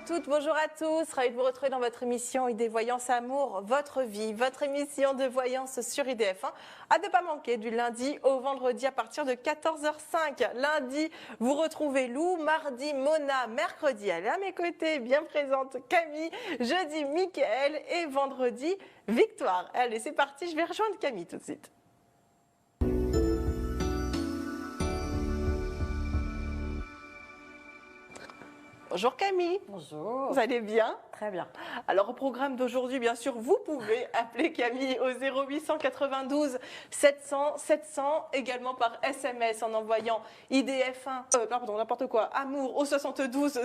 toutes, bonjour à tous. Ravi de vous retrouver dans votre émission ID Voyance Amour, votre vie, votre émission de voyance sur IDF1. À ne pas manquer du lundi au vendredi à partir de 14h05. Lundi, vous retrouvez Lou. Mardi, Mona. Mercredi, elle est à mes côtés, bien présente, Camille. Jeudi, Mickaël. Et vendredi, Victoire. Allez, c'est parti, je vais rejoindre Camille tout de suite. Bonjour Camille. Bonjour. Vous allez bien? Très bien. Alors au programme d'aujourd'hui, bien sûr, vous pouvez appeler Camille au 0892 700 700, également par SMS en envoyant IDF1, n'importe quoi, Amour au 72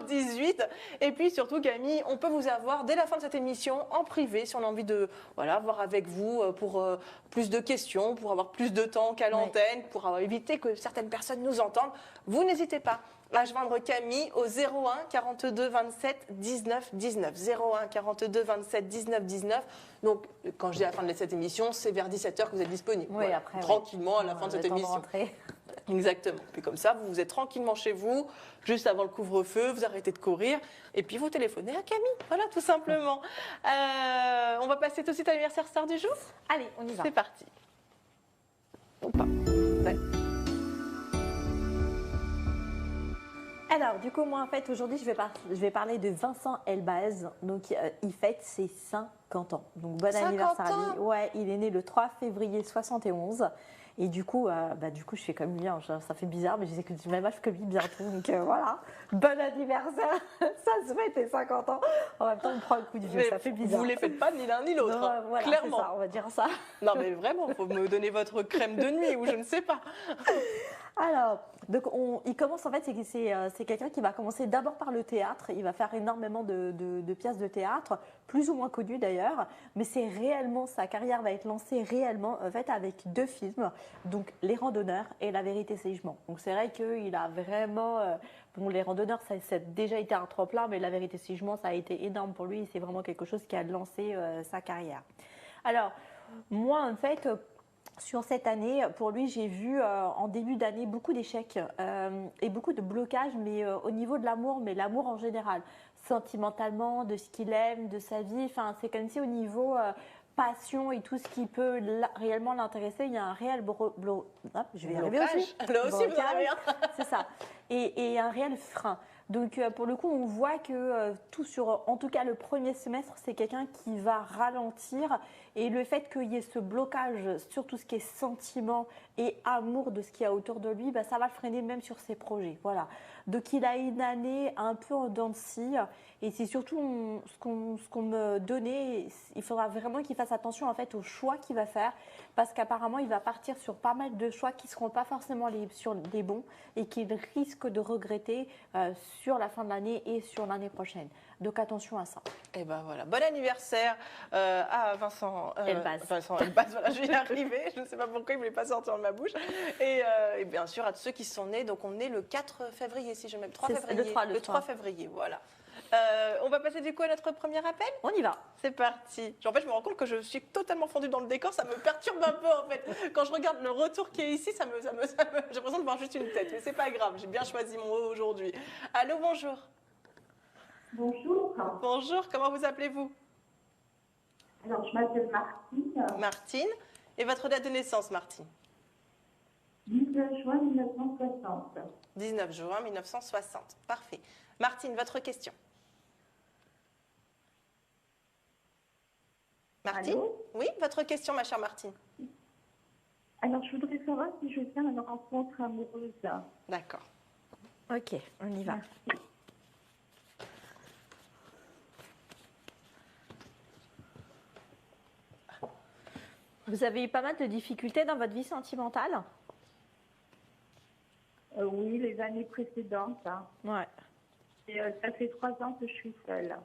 018. Et puis surtout Camille, on peut vous avoir dès la fin de cette émission en privé si on a envie de voir avec vous pour plus de questions, pour avoir plus de temps qu'à l'antenne, pour éviter que certaines personnes nous entendent. Vous n'hésitez pas à joindre Camille au 01 42 27 19 19. 01 42 27 19 19. Donc, quand je dis à la fin de cette émission, c'est vers 17h que vous êtes disponible. Oui, voilà. après. Tranquillement à la fin de cette émission. Exactement. Puis comme ça, vous êtes tranquillement chez vous, juste avant le couvre-feu, vous arrêtez de courir, et puis vous téléphonez à Camille. Voilà, tout simplement. On va passer tout de suite à l'anniversaire star du jour. Allez, on y va. C'est parti. Ou pas. Ouais. Alors, du coup, moi, en fait, aujourd'hui, je vais parler de Vincent Elbaz. Donc, il fête ses 50 ans. Donc, bon anniversaire à lui. Ouais, il est né le 3 février 71. Et du coup, je fais comme lui. Hein. Ça fait bizarre, mais j'ai du même âge que lui bientôt. Donc, voilà. Bon anniversaire. Ça se fait, tes 50 ans. En même temps, on prend un coup de vieux. Ça fait bizarre. Vous ne les faites pas ni l'un ni l'autre. Hein. Voilà, clairement. Ça, on va dire ça. Non, mais vraiment, il faut me donner votre crème de nuit ou je ne sais pas. Alors, donc il commence en fait, c'est quelqu'un qui va commencer d'abord par le théâtre. Il va faire énormément de pièces de théâtre, plus ou moins connues d'ailleurs. Mais c'est réellement, sa carrière va être lancée réellement en fait avec 2 films, donc Les Randonneurs et La Vérité c'est Jugement. Donc c'est vrai qu'il a vraiment, Les Randonneurs ça a déjà été un tremplin, mais La Vérité c'est Jugement ça a été énorme pour lui. C'est vraiment quelque chose qui a lancé sa carrière. Alors, moi en fait. Sur cette année, pour lui, j'ai vu en début d'année beaucoup d'échecs et beaucoup de blocages, mais au niveau de l'amour, mais l'amour en général, sentimentalement, de ce qu'il aime, de sa vie. Enfin, c'est comme si au niveau passion et tout ce qui peut réellement l'intéresser, il y a un réel je vais y arriver aussi. Là aussi, vous en avez un. C'est ça. Et un réel frein. Donc, pour le coup, on voit que en tout cas, le premier semestre, c'est quelqu'un qui va ralentir. Et le fait qu'il y ait ce blocage sur tout ce qui est sentiment et amour de ce qu'il y a autour de lui, ça va le freiner même sur ses projets. Voilà. Donc, il a une année un peu en dents de scie. Et c'est surtout ce qu'on me donnait. Il faudra vraiment qu'il fasse attention en fait aux choix qu'il va faire. Parce qu'apparemment, il va partir sur pas mal de choix qui ne seront pas forcément les bons et qu'il risque de regretter sur la fin de l'année et sur l'année prochaine. Donc attention à ça. Et ben voilà, bon anniversaire à Vincent Elbaz. Vincent Elbaz, voilà, je vais y arriver, je ne sais pas pourquoi il ne voulait pas sortir de ma bouche. Et bien sûr à tous ceux qui sont nés, donc on est le 4 février si je m'aime, 3 février. Le 3 février, voilà. On va passer du coup à notre premier appel. On y va. C'est parti. En fait, je me rends compte que je suis totalement fondue dans le décor, ça me perturbe un peu en fait. Quand je regarde le retour qui est ici, j'ai l'impression de voir juste une tête, mais c'est pas grave, j'ai bien choisi mon mot aujourd'hui. Allô, bonjour. Bonjour. Bonjour, comment vous appelez-vous? Alors, je m'appelle Martine. Martine. Et votre date de naissance, Martine? 19 juin 1960. 19 juin 1960. Parfait. Martine, votre question? Martine? Allô? Oui, votre question, ma chère Martine. Alors, je voudrais savoir si je tiens une rencontre amoureuse. D'accord. Ok, on y va. Merci. Vous avez eu pas mal de difficultés dans votre vie sentimentale? Oui, les années précédentes. Hein. Ouais. Et, ça fait 3 ans que je suis seule.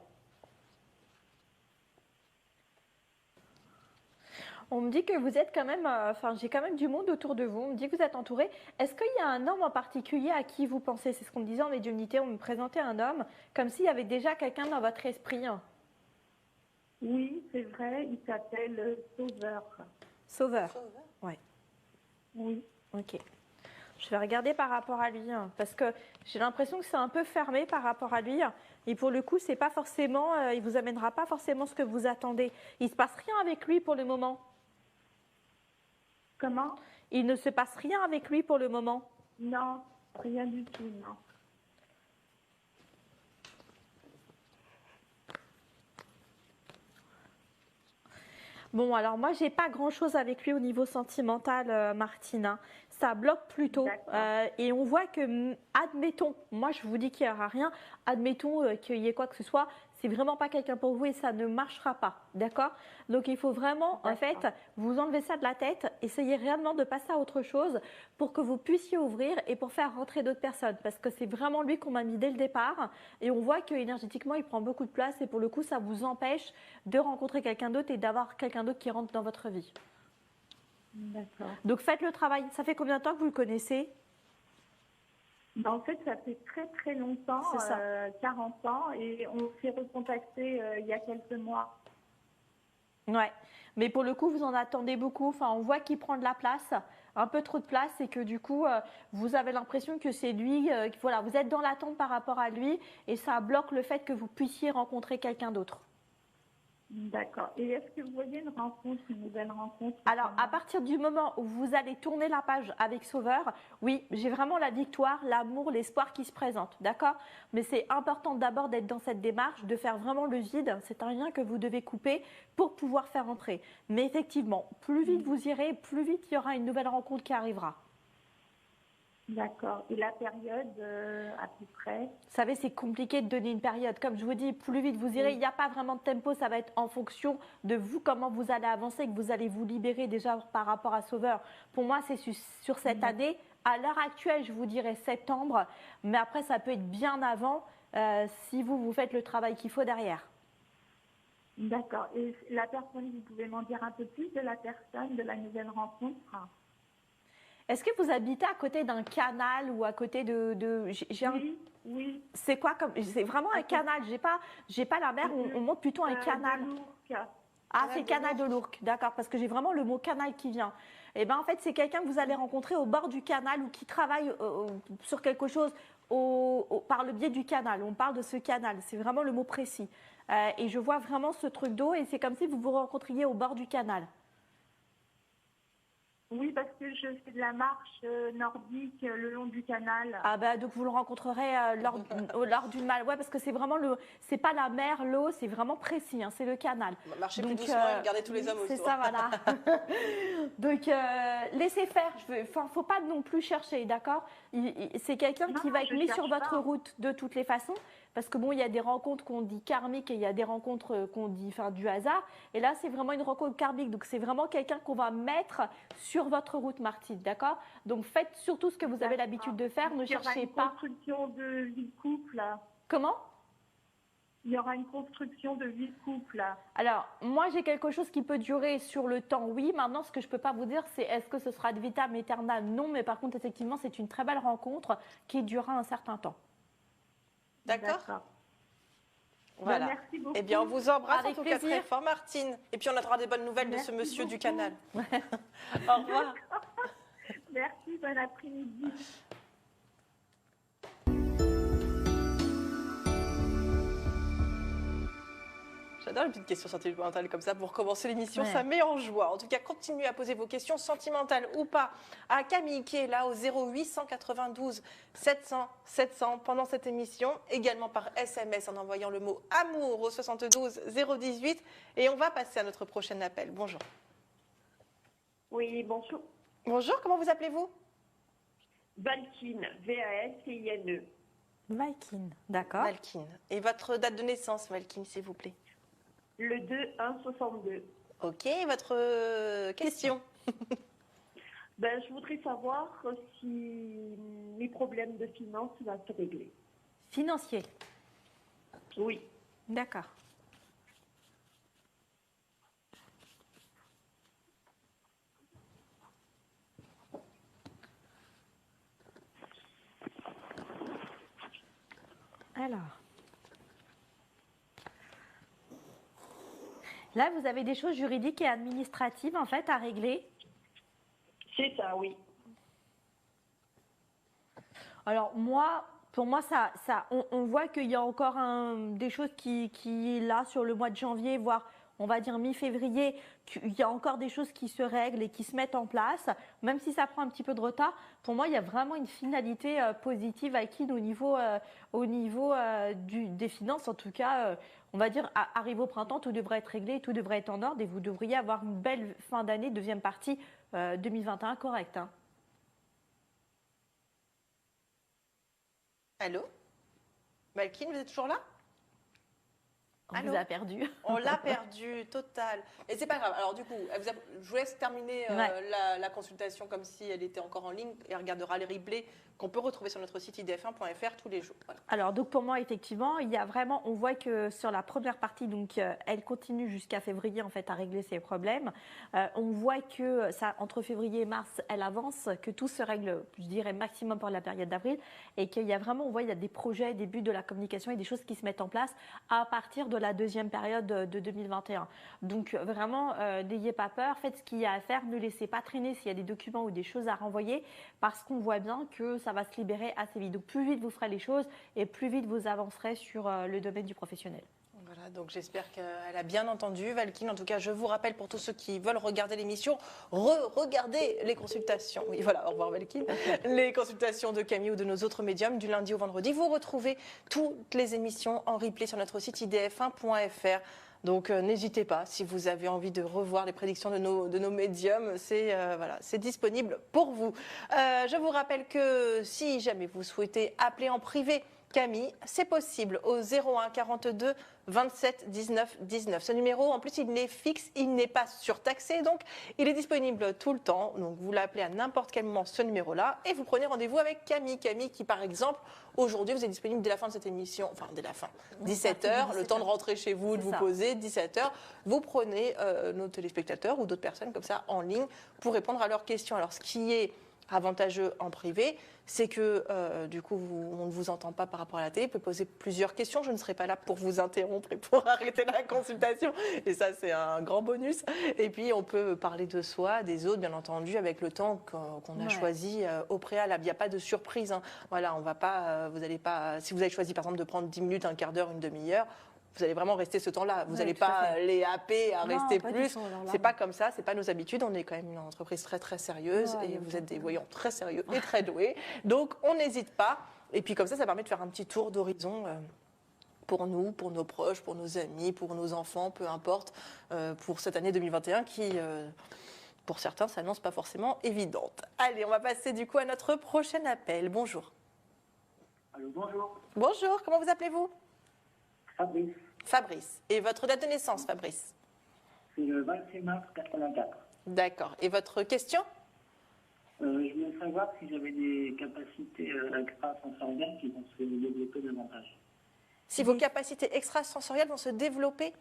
On me dit que vous êtes quand même, j'ai quand même du monde autour de vous. On me dit que vous êtes entouré. Est-ce qu'il y a un homme en particulier à qui vous pensez? C'est ce qu'on me disait en médiumnité. On me présentait un homme comme s'il y avait déjà quelqu'un dans votre esprit. Oui, c'est vrai, il s'appelle Sauveur. Sauveur. Ouais. Oui. Ok. Je vais regarder par rapport à lui, hein, parce que j'ai l'impression que c'est un peu fermé par rapport à lui. Et pour le coup, c'est pas forcément, il vous amènera pas forcément ce que vous attendez. Il se passe rien avec lui pour le moment. Comment? Il ne se passe rien avec lui pour le moment. Non, rien du tout, non. Bon, alors moi, j'ai pas grand-chose avec lui au niveau sentimental, Martine, hein. Ça bloque plutôt. D'accord. Et on voit que, admettons, moi je vous dis qu'il n'y aura rien, admettons qu'il y ait quoi que ce soit, c'est vraiment pas quelqu'un pour vous et ça ne marchera pas. D'accord? Donc il faut vraiment, en fait, D'accord. vous enlever ça de la tête, essayez réellement de passer à autre chose pour que vous puissiez ouvrir et pour faire rentrer d'autres personnes. Parce que c'est vraiment lui qu'on m'a mis dès le départ. Et on voit que énergétiquement, il prend beaucoup de place et pour le coup, ça vous empêche de rencontrer quelqu'un d'autre et d'avoir quelqu'un d'autre qui rentre dans votre vie. D'accord. Donc faites le travail. Ça fait combien de temps que vous le connaissez? Ben, en fait, ça fait très très longtemps, C'est ça. 40 ans, et on s'est recontacté il y a quelques mois. Ouais. Mais pour le coup, vous en attendez beaucoup. Enfin, on voit qu'il prend de la place, un peu trop de place, et que du coup, vous avez l'impression que c'est lui. Voilà, vous êtes dans l'attente par rapport à lui, et ça bloque le fait que vous puissiez rencontrer quelqu'un d'autre. D'accord. Et est-ce que vous voyez une nouvelle rencontre? Alors, à partir du moment où vous allez tourner la page avec Sauveur, oui, j'ai vraiment la victoire, l'amour, l'espoir qui se présente, d'accord? Mais c'est important d'abord d'être dans cette démarche, de faire vraiment le vide. C'est un lien que vous devez couper pour pouvoir faire entrer. Mais effectivement, plus vite vous irez, plus vite il y aura une nouvelle rencontre qui arrivera. D'accord. Et la période, à peu près? Vous savez, c'est compliqué de donner une période. Comme je vous dis, plus vite vous irez, il n'y a pas vraiment de tempo. Ça va être en fonction de vous, comment vous allez avancer, que vous allez vous libérer déjà par rapport à Sauveur. Pour moi, c'est sur cette année. À l'heure actuelle, je vous dirais septembre. Mais après, ça peut être bien avant si vous faites le travail qu'il faut derrière. D'accord. Et la personne, vous pouvez m'en dire un peu plus de la personne, de la nouvelle rencontre? Est-ce que vous habitez à côté d'un canal ou à côté j'ai Oui, oui. C'est quoi comme... C'est vraiment un canal. J'ai pas la mer, on monte plutôt un canal. De l'Ourcq. Ah, c'est le canal de l'Ourcq, d'accord, parce que j'ai vraiment le mot canal qui vient. Eh bien, en fait, c'est quelqu'un que vous allez rencontrer au bord du canal ou qui travaille sur quelque chose par le biais du canal. On parle de ce canal, c'est vraiment le mot précis. Et je vois vraiment ce truc d'eau et c'est comme si vous vous rencontriez au bord du canal. Oui, parce que je fais de la marche nordique le long du canal. Ah bah donc vous le rencontrerez lors d'une mal. Ouais, parce que c'est vraiment c'est pas la mer, l'eau, c'est vraiment précis, hein, c'est le canal. Marchez plus Donc, doucement et regardez tous les hommes c'est autour. ça, voilà. Donc laissez faire. Faut pas non plus chercher, d'accord? C'est quelqu'un qui va être mis sur votre route de toutes les façons. Parce que bon, il y a des rencontres qu'on dit karmiques et il y a des rencontres qu'on dit du hasard. Et là, c'est vraiment une rencontre karmique. Donc, c'est vraiment quelqu'un qu'on va mettre sur votre route, Martine, d'accord? Donc, faites surtout ce que vous avez l'habitude de faire. Ne cherchez pas. Il y aura une construction de vie de couple. Comment? Il y aura une construction de vie de couple. Alors, moi, j'ai quelque chose qui peut durer sur le temps, oui. Maintenant, ce que je ne peux pas vous dire, c'est est-ce que ce sera de vitam aeternam? Non, mais par contre, effectivement, c'est une très belle rencontre qui durera un certain temps. D'accord. Voilà. Merci beaucoup. Eh bien, on vous embrasse Avec en tout cas plaisir. très fort, Martine. Et puis, on attendra des bonnes nouvelles de ce monsieur du canal. Au revoir. Merci, bon après-midi. J'adore les petites questions sentimentales comme ça pour commencer l'émission, Ouais. ça met en joie. En tout cas, continuez à poser vos questions sentimentales ou pas à Camille qui est là au 0892 700 700 pendant cette émission, également par SMS en envoyant le mot amour au 72 018 et on va passer à notre prochain appel. Bonjour. Oui, bonjour. Bonjour, comment vous appelez-vous? Valkine, V-A-L-K-I-N-E. Valkine, d'accord. Valkine. Et votre date de naissance, Valkine, s'il vous plaît? Le 2-1-62. Ok, votre question? Ben, je voudrais savoir si mes problèmes de finances vont se régler. Financier, Oui. d'accord. Alors, là, vous avez des choses juridiques et administratives en fait à régler. C'est ça, oui. Alors moi, pour moi, on voit qu'il y a encore des choses qui, là, sur le mois de janvier, voire on va dire mi-février, il y a encore des choses qui se règlent et qui se mettent en place, même si ça prend un petit peu de retard. Pour moi, il y a vraiment une finalité positive à qui au niveau des finances. En tout cas, on va dire, arrive au printemps, tout devrait être réglé, tout devrait être en ordre et vous devriez avoir une belle fin d'année, deuxième partie 2021 correcte. Hein. Allô? Malkine, vous êtes toujours là? On vous a perdu. On l'a perdu, total. Et c'est pas grave. Alors du coup, je vous laisse terminer la consultation comme si elle était encore en ligne et elle regardera les replays qu'on peut retrouver sur notre site idf1.fr tous les jours. Voilà. Alors donc pour moi effectivement, il y a vraiment, on voit que sur la première partie, donc elle continue jusqu'à février en fait à régler ses problèmes. On voit que ça entre février et mars, elle avance, que tout se règle, je dirais maximum pour la période d'avril, et qu'il y a vraiment, on voit il y a des projets, des buts de la communication et des choses qui se mettent en place à partir de la deuxième période de 2021. Donc vraiment, n'ayez pas peur, faites ce qu'il y a à faire, ne laissez pas traîner s'il y a des documents ou des choses à renvoyer, parce qu'on voit bien que ça va se libérer assez vite. Donc plus vite vous ferez les choses et plus vite vous avancerez sur le domaine du professionnel. Voilà, donc j'espère qu'elle a bien entendu, Valkine. En tout cas, je vous rappelle pour tous ceux qui veulent regarder l'émission, regardez les consultations. Oui, voilà, au revoir Valkine. Les consultations de Camille ou de nos autres médiums du lundi au vendredi. Vous retrouvez toutes les émissions en replay sur notre site idf1.fr. Donc n'hésitez pas, si vous avez envie de revoir les prédictions de nos médiums, c'est disponible pour vous. Je vous rappelle que si jamais vous souhaitez appeler en privé Camille, c'est possible au 01 42 27 19 19. Ce numéro, en plus, il est fixe, il n'est pas surtaxé, donc il est disponible tout le temps. Donc vous l'appelez à n'importe quel moment, ce numéro-là, et vous prenez rendez-vous avec Camille. Camille qui, par exemple, aujourd'hui, vous êtes disponible dès la fin de cette émission, enfin dès la fin, 17h, le temps de rentrer chez vous, de vous poser, 17h. Vous prenez nos téléspectateurs ou d'autres personnes comme ça en ligne pour répondre à leurs questions. Alors ce qui est avantageux en privé, c'est que du coup, on ne vous entend pas par rapport à la télé. Vous pouvez poser plusieurs questions. Je ne serai pas là pour vous interrompre et pour arrêter la consultation. Et ça, c'est un grand bonus. Et puis, on peut parler de soi, des autres, bien entendu, avec le temps qu'on a choisi au préalable. Il n'y a pas de surprise. Hein. Voilà, on va pas, vous allez pas. Si vous avez choisi, par exemple, de prendre 10 minutes, un quart d'heure, une demi-heure, vous allez vraiment rester ce temps-là. Vous n'allez pas les happer à rester plus. C'est pas comme ça, c'est pas nos habitudes. On est quand même une entreprise très très sérieuse et vous êtes des voyants très sérieux et très doués. Donc on n'hésite pas. Et puis comme ça permet de faire un petit tour d'horizon pour nous, pour nos proches, pour nos amis, pour nos enfants, peu importe, pour cette année 2021 qui, pour certains, s'annonce pas forcément évidente. Allez, on va passer du coup à notre prochain appel. Bonjour. Allô, bonjour. Bonjour, comment vous appelez-vous? Fabrice. Fabrice. Et votre date de naissance, Fabrice? C'est le 26 mars 84. D'accord. Et votre question? Je voulais savoir si j'avais des capacités extrasensorielles qui vont se développer davantage. Si vos capacités extrasensorielles vont se développer?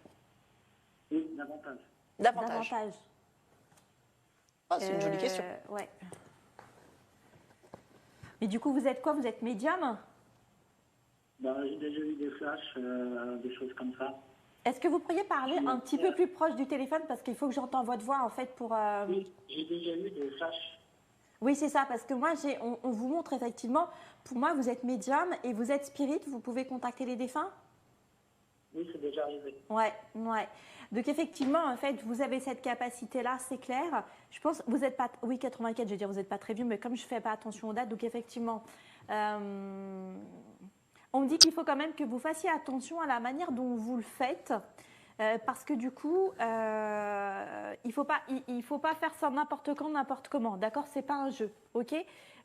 Oui, davantage. Davantage. Oh, c'est une jolie question. Ouais. Mais du coup, vous êtes quoi? Vous êtes médium? J'ai déjà eu des flashs, des choses comme ça. Est-ce que vous pourriez parler un petit peu plus proche du téléphone parce qu'il faut que j'entende votre voix en fait pour... Oui, j'ai déjà eu des flashs. Oui, c'est ça, parce que moi, on vous montre effectivement, pour moi, vous êtes médium et vous êtes spirit, vous pouvez contacter les défunts? Oui, c'est déjà arrivé. Ouais. Donc effectivement, en fait, vous avez cette capacité-là, c'est clair. Je pense, vous n'êtes pas... Oui, 84, je veux dire, vous n'êtes pas très vieux, mais comme je ne fais pas attention aux dates, donc effectivement... On me dit qu'il faut quand même que vous fassiez attention à la manière dont vous le faites, parce que du coup, il faut pas faire ça n'importe quand, n'importe comment, d'accord? C'est pas un jeu, ok?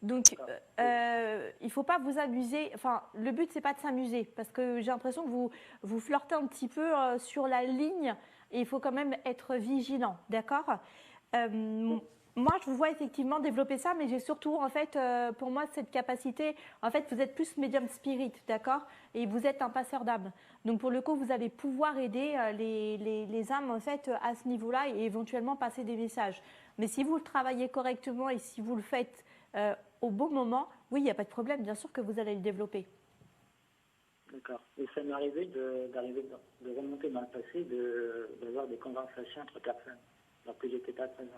Donc, il faut pas vous amuser. Enfin, le but c'est pas de s'amuser, parce que j'ai l'impression que vous flirtez un petit peu sur la ligne, et il faut quand même être vigilant, d'accord? Moi, je vous vois effectivement développer ça, mais j'ai surtout, en fait, pour moi, cette capacité, en fait, vous êtes plus médium spirit, d'accord? Et vous êtes un passeur d'âme. Donc, pour le coup, vous allez pouvoir aider les âmes, en fait, à ce niveau-là et éventuellement passer des messages. Mais si vous le travaillez correctement et si vous le faites au bon moment, oui, il n'y a pas de problème, bien sûr que vous allez le développer. D'accord. Et ça m'est arrivé de remonter dans le passé, d'avoir des conversations entre personnes, alors que j'étais pas présent.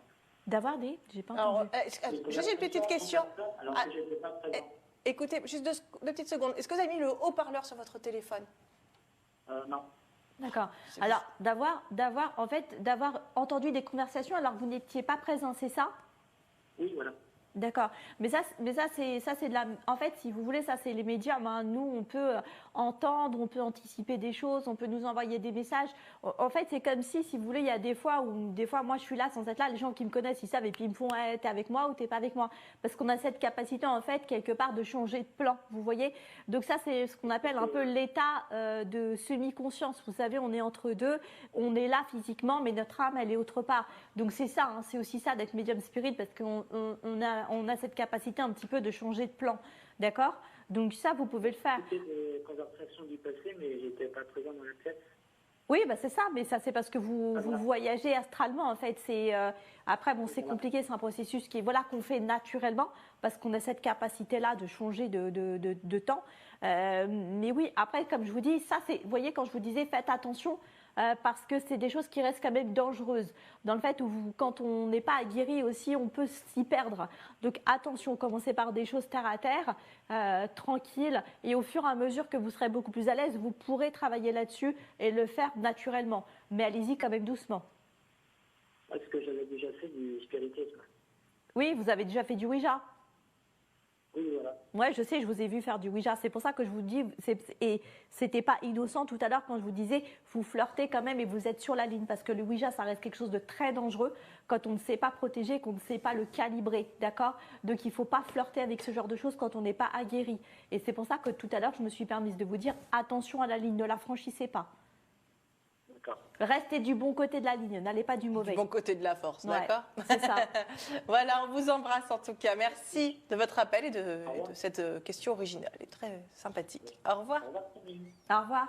D'avoir des... J'ai pas Alors, entendu. juste une petite question. Alors que j'étais pas présent. Écoutez, juste deux petites secondes. Est-ce que vous avez mis le haut-parleur sur votre téléphone? Non. D'accord. C'est Alors, d'avoir entendu des conversations alors que vous n'étiez pas présent, c'est ça? Oui, voilà. D'accord. Mais ça c'est de la. En fait, si vous voulez, ça c'est les médiums, hein. Nous, on peut entendre, on peut anticiper des choses, on peut nous envoyer des messages. En fait, c'est comme si vous voulez, il y a des fois où, moi, je suis là sans être là. Les gens qui me connaissent, ils savent et puis ils me font, eh, t'es avec moi ou t'es pas avec moi, parce qu'on a cette capacité en fait quelque part de changer de plan. Vous voyez. Donc ça, c'est ce qu'on appelle un peu l'état de semi-conscience. Vous savez, on est entre deux. On est là physiquement, mais notre âme, elle est autre part. Donc c'est ça, hein, c'est aussi ça d'être médium spirit, parce on a cette capacité un petit peu de changer de plan, d'accord? Donc ça, vous pouvez le faire. C'était des conversations du passé, mais j'étais pas présent dans la pièce. Oui, bah c'est ça, mais ça c'est parce que vous voyagez astralement en fait. Après bon, c'est compliqué, c'est un processus qu'on fait naturellement parce qu'on a cette capacité-là de changer de temps. Mais oui, après comme je vous dis, ça c'est, vous voyez quand je vous disais faites attention. Parce que c'est des choses qui restent quand même dangereuses. Dans le fait où quand on n'est pas aguerri aussi, on peut s'y perdre. Donc attention, commencez par des choses terre à terre, tranquilles, et au fur et à mesure que vous serez beaucoup plus à l'aise, vous pourrez travailler là-dessus et le faire naturellement. Mais allez-y quand même doucement. Parce que j'avais déjà fait du spiritisme. Oui, vous avez déjà fait du Ouija. Oui, voilà. Ouais, je sais, je vous ai vu faire du Ouija. C'est pour ça que je vous dis, et c'était pas innocent tout à l'heure quand je vous disais, vous flirtez quand même et vous êtes sur la ligne, parce que le Ouija, ça reste quelque chose de très dangereux quand on ne sait pas protéger, qu'on ne sait pas le calibrer, d'accord? Donc il ne faut pas flirter avec ce genre de choses quand on n'est pas aguerri. Et c'est pour ça que tout à l'heure, je me suis permise de vous dire, attention à la ligne, ne la franchissez pas. D'accord. Restez du bon côté de la ligne, n'allez pas du mauvais. Du bon côté de la force, Ouais, d'accord? c'est ça. Voilà, on vous embrasse en tout cas. Merci de votre appel et de cette question originale et très sympathique. Au revoir. Au revoir, Camille. Au revoir.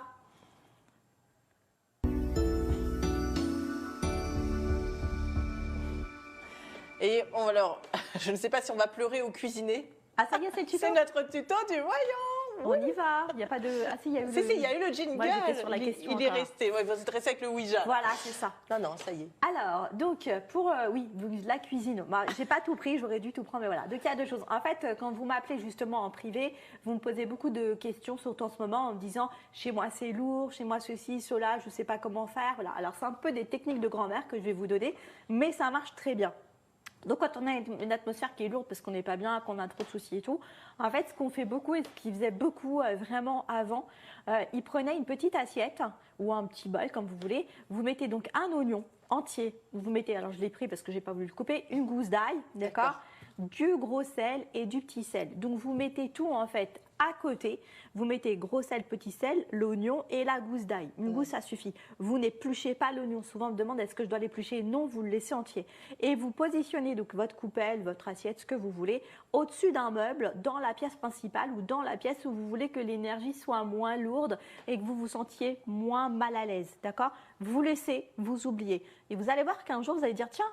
Et alors, je ne sais pas si on va pleurer ou cuisiner. Ah, ça y est, c'est le tuto. C'est notre tuto du voyant. On y va. Il n'y a pas de. Ah, si, il y a eu Si, il y a eu le jingle. Moi, j'étais sur la question il est encore. resté. Ouais, vous êtes resté avec le Ouija. Voilà, c'est ça. Non, ça y est. Alors, donc, pour la cuisine, bah, j'ai pas tout pris, j'aurais dû tout prendre, mais voilà. Donc, il y a deux choses. En fait, quand vous m'appelez justement en privé, vous me posez beaucoup de questions, surtout en ce moment, en me disant chez moi c'est lourd, chez moi ceci, cela, je sais pas comment faire. Voilà. Alors, c'est un peu des techniques de grand-mère que je vais vous donner, mais ça marche très bien. Donc, quand on a une atmosphère qui est lourde parce qu'on n'est pas bien, qu'on a trop de soucis et tout, en fait, ce qu'on fait beaucoup et ce qu'ils faisaient beaucoup vraiment avant, ils prenaient une petite assiette ou un petit bol, comme vous voulez. Vous mettez donc un oignon entier. Vous mettez, alors je l'ai pris parce que j'ai pas voulu le couper, une gousse d'ail, d'accord, du gros sel et du petit sel. Donc, vous mettez tout en fait à côté. Vous mettez gros sel, petit sel, l'oignon et la gousse d'ail. Une gousse, ça suffit. Vous n'épluchez pas l'oignon. Souvent, on me demande est-ce que je dois l'éplucher? Non, vous le laissez entier. Et vous positionnez donc votre coupelle, votre assiette, ce que vous voulez, au-dessus d'un meuble, dans la pièce principale ou dans la pièce où vous voulez que l'énergie soit moins lourde et que vous vous sentiez moins mal à l'aise. D'accord? Vous laissez, vous oubliez. Et vous allez voir qu'un jour, vous allez dire tiens,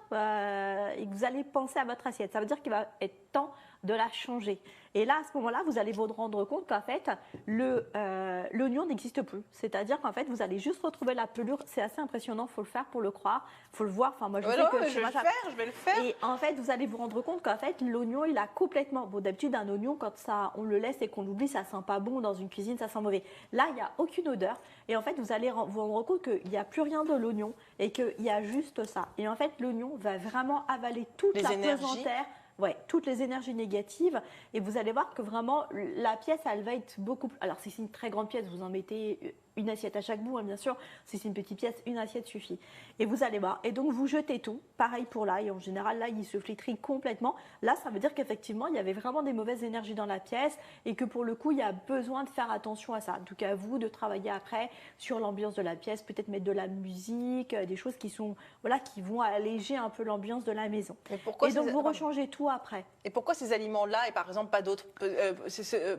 et que vous allez penser à votre assiette. Ça veut dire qu'il va être temps de la changer. Et là, à ce moment-là, vous allez vous rendre compte qu'en fait, l'oignon n'existe plus. C'est-à-dire qu'en fait, vous allez juste retrouver la pelure. C'est assez impressionnant, il faut le faire pour le croire, il faut le voir. Enfin, moi, je sais que je vais le faire. Et en fait, vous allez vous rendre compte qu'en fait, l'oignon, il a complètement... Bon, d'habitude, un oignon, quand on le laisse et qu'on l'oublie, ça sent pas bon dans une cuisine, ça sent mauvais. Là, il n'y a aucune odeur. Et en fait, vous allez vous rendre compte qu'il n'y a plus rien de l'oignon et qu'il y a juste ça. Et en fait, l'oignon va vraiment avaler toute la pesanteur. Ouais, toutes les énergies négatives, et vous allez voir que vraiment la pièce, elle va être beaucoup plus... Alors si c'est une très grande pièce, vous en mettez une assiette à chaque bout, hein, bien sûr. Si c'est une petite pièce, une assiette suffit. Et vous allez voir. Et donc vous jetez tout. Pareil pour l'ail. En général, l'ail, il se flétrit complètement. Là, ça veut dire qu'effectivement, il y avait vraiment des mauvaises énergies dans la pièce et que pour le coup, il y a besoin de faire attention à ça. En tout cas, vous, de travailler après sur l'ambiance de la pièce, peut-être mettre de la musique, des choses qui sont, voilà, qui vont alléger un peu l'ambiance de la maison. Et donc vous rechangez tout après. Et pourquoi ces aliments-là et par exemple pas d'autres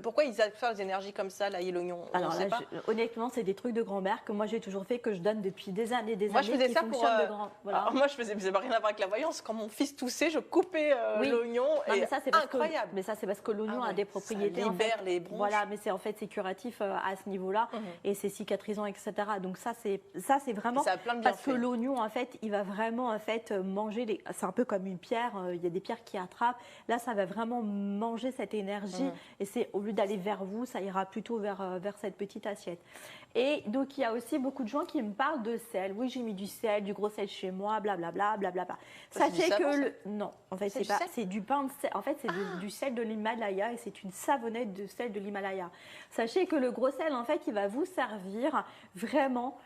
pourquoi ils absorbent des énergies comme ça, l'ail et l'oignon? Alors là, honnêtement, c'est des trucs de grand-mère que moi j'ai toujours fait, que je donne depuis des années, Moi, je faisais qui ça pour. fonctionnent de grand. Voilà. Alors, moi, je faisais, mais ça n'a rien à voir avec la voyance. Quand mon fils toussait, je coupais Oui. l'oignon. Non, Et mais ça, c'est parce incroyable. mais ça, c'est parce que l'oignon Ah a ouais, des propriétés. ça en fait. libère les bronches. Voilà, mais c'est curatif à ce niveau-là et c'est cicatrisant, etc. Donc ça, c'est vraiment Ça a plein de parce que bienfaits. l'oignon, en fait, il va vraiment en fait manger les. C'est un peu comme une pierre. Il y a des pierres qui attrapent. Là, ça va vraiment manger cette énergie et c'est au lieu d'aller vers vous, ça ira plutôt vers cette petite assiette. Et donc, il y a aussi beaucoup de gens qui me parlent de sel. Oui, j'ai mis du sel, du gros sel chez moi, blablabla, blablabla. Ça, c'est du Sachez savon, que ça non, en fait, C'est c'est du pas, sel c'est du pain de sel. En fait, c'est du sel de l'Himalaya et c'est une savonnette de sel de l'Himalaya. Sachez que le gros sel, en fait, il va vous servir vraiment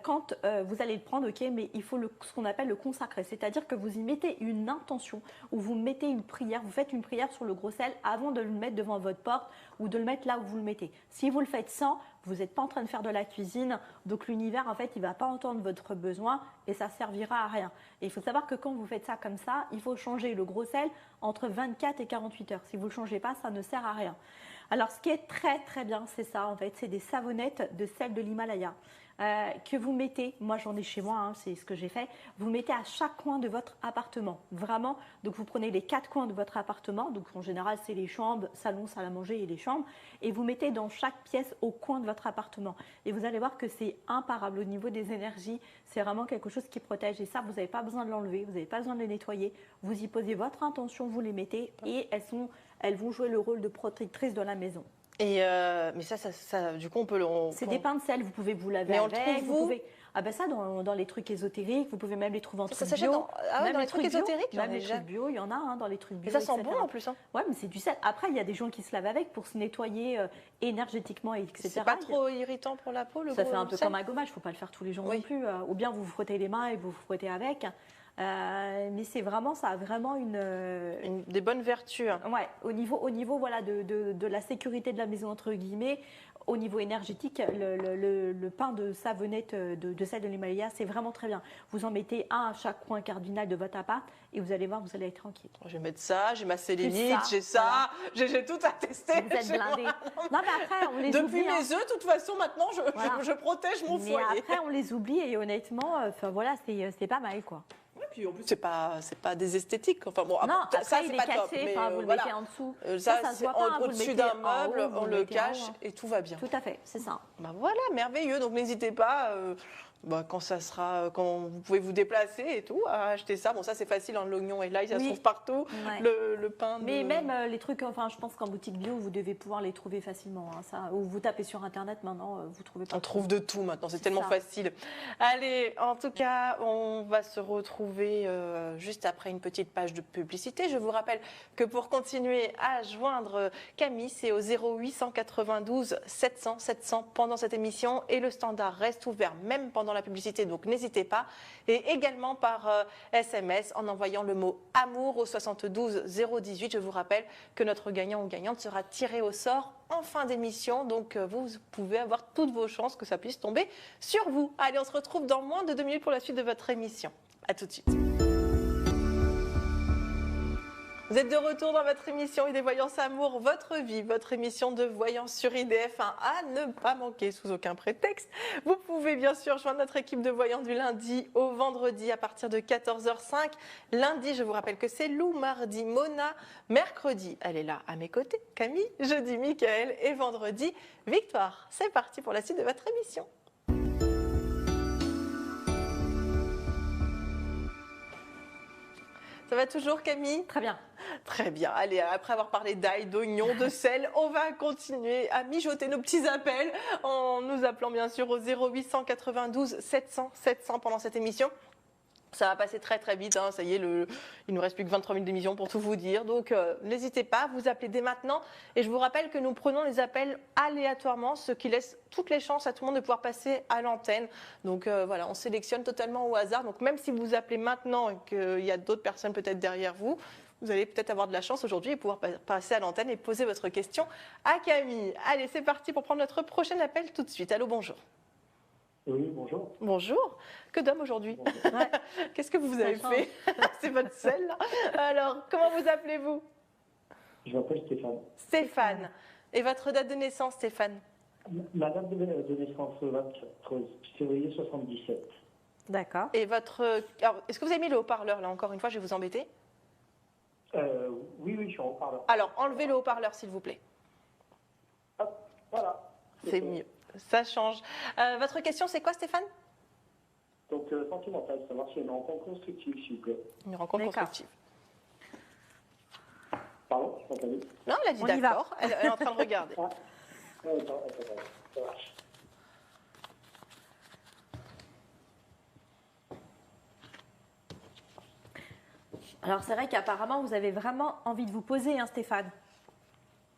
quand vous allez le prendre, ok, mais il faut ce qu'on appelle le consacrer. C'est-à-dire que vous y mettez une intention ou vous mettez une prière, vous faites une prière sur le gros sel avant de le mettre devant votre porte ou de le mettre là où vous le mettez. Si vous le faites sans, vous n'êtes pas en train de faire de la cuisine, donc l'univers, en fait, il ne va pas entendre votre besoin et ça servira à rien. Et il faut savoir que quand vous faites ça comme ça, il faut changer le gros sel entre 24 et 48 heures. Si vous ne le changez pas, ça ne sert à rien. Alors, ce qui est très, très bien, c'est ça, en fait, c'est des savonnettes de sel de l'Himalaya. Que vous mettez, moi j'en ai chez moi, hein, c'est ce que j'ai fait, vous mettez à chaque coin de votre appartement, vraiment, donc vous prenez les 4 coins de votre appartement, donc en général c'est les chambres, salon, salle à manger et les chambres, et vous mettez dans chaque pièce au coin de votre appartement, et vous allez voir que c'est imparable au niveau des énergies, c'est vraiment quelque chose qui protège, et ça vous n'avez pas besoin de l'enlever, vous n'avez pas besoin de les nettoyer, vous y posez votre intention, vous les mettez, et elles vont jouer le rôle de protectrice de la maison. Et mais ça, du coup, on peut le. C'est des pains de sel, vous pouvez vous laver Mais on le avec. trouve où Vous pouvez... Ah ben ça, dans les trucs ésotériques, vous pouvez même les trouver en Ça trucs s'achète bio. dans Même les trucs ésotériques, Même j'en ai les déjà. trucs bio, il y en a dans les trucs bio. Et ça sent etc. bon en plus. Hein. Ouais, mais c'est du sel. Après, il y a des gens qui se lavent avec pour se nettoyer énergétiquement, etc. C'est pas trop irritant pour la peau, le Ça gros fait un peu sel comme un gommage, il ne faut pas le faire tous les jours Oui. non plus. Ou bien vous vous frottez les mains et vous vous frottez avec. Mais c'est vraiment, ça a vraiment des bonnes vertus. Hein. Ouais, au niveau voilà, de la sécurité de la maison, entre guillemets, au niveau énergétique, le pain de savonnette de sel de l'Himalaya, c'est vraiment très bien. Vous en mettez un à chaque coin cardinal de votre appart et vous allez voir, vous allez être tranquille. Je vais mettre ça, j'ai ma sélénite, ça, j'ai ça, j'ai tout à tester. Vous êtes chez moi. blindés. Non, mais après, on les Depuis oublie. hein. mes œufs, de toute façon, maintenant, Voilà. je protège mon Mais foyer. après, on les oublie et honnêtement, voilà, c'est pas mal, quoi. Ouais, puis en plus, c'est pas des esthétiques. Enfin bon, Non, ça, après, c'est il est pas top. cassé, Mais vous le voilà. mettez en dessous. Ça, ça se c'est voit pas, hein, vous le au-dessus mettez d'un en haut, meuble, vous on le le mettez en cache haut, hein. et tout va bien. Tout à fait, c'est ça. Bah voilà, merveilleux. Donc n'hésitez pas, quand vous pouvez vous déplacer et tout, à acheter ça. Bon, ça c'est facile, hein, l'oignon est là, il se Oui. trouve partout. Ouais. Le pain. Mais même les trucs, enfin, je pense qu'en boutique bio, vous devez pouvoir les trouver facilement. hein, ça, ou vous tapez sur Internet maintenant, vous trouvez pas. On trouve de tout maintenant, c'est C'est tellement ça. facile. Allez, en tout cas, on va se retrouver juste après une petite page de publicité. Je vous rappelle que pour continuer à joindre Camille, c'est au 0892 700 700 pendant cette émission et le standard reste ouvert même pendant la publicité, donc n'hésitez pas. Et également par SMS en envoyant le mot amour au 72 018. Je vous rappelle que notre gagnant ou gagnante sera tiré au sort en fin d'émission, donc vous pouvez avoir toutes vos chances que ça puisse tomber sur vous. Allez, on se retrouve dans moins de 2 minutes pour la suite de votre émission. À tout de suite. Vous êtes de retour dans votre émission IDF Voyance Amour, votre vie, votre émission de voyance sur IDF1 à ne pas manquer sous aucun prétexte. Vous pouvez bien sûr joindre notre équipe de voyants du lundi au vendredi à partir de 14h05. Lundi, je vous rappelle que c'est Lou, mardi, Mona, mercredi, elle est là à mes côtés, Camille, jeudi, Michael et vendredi, Victoire. C'est parti pour la suite de votre émission. Ça va toujours, Camille ? Très bien. Très bien. Allez, après avoir parlé d'ail, d'oignon, de sel, on va continuer à mijoter nos petits appels en nous appelant bien sûr au 0892 700 700 pendant cette émission. Ça va passer très très vite, hein. Ça y est, il nous reste plus que 23 minutes d'émission pour tout vous dire. Donc n'hésitez pas, vous appelez dès maintenant. Et je vous rappelle que nous prenons les appels aléatoirement, ce qui laisse toutes les chances à tout le monde de pouvoir passer à l'antenne. Donc voilà, on sélectionne totalement au hasard. Donc même si vous appelez maintenant et qu'il y a d'autres personnes peut-être derrière vous, vous allez peut-être avoir de la chance aujourd'hui et pouvoir passer à l'antenne et poser votre question à Camille. Allez, c'est parti pour prendre notre prochain appel tout de suite. Allô, bonjour. Oui, bonjour. Bonjour. Que d'hommes aujourd'hui. Bonjour. Ouais. Qu'est-ce que vous avez Ça fait? C'est votre sel, là. Alors, comment vous appelez-vous? Je m'appelle Stéphane. Stéphane. Et votre date de naissance, Stéphane? Ma date de naissance, 24 février 77. D'accord. Et votre... Alors, est-ce que vous avez mis le haut-parleur, là, encore une fois, je vais vous embêter? Oui, je suis en haut-parleur. Alors, enlevez le haut-parleur, s'il vous plaît. Hop, voilà. C'est mieux. Ça change. Votre question, c'est quoi, Stéphane? Donc, sentimental, savoir s'il y a une rencontre constructive, s'il vous plaît. Une rencontre D'accord. constructive. Pardon, je m'entends bien. Non, elle a dit On y va. d'accord. Elle est en train de regarder. Attends, ça marche. Alors c'est vrai qu'apparemment vous avez vraiment envie de vous poser, hein, Stéphane.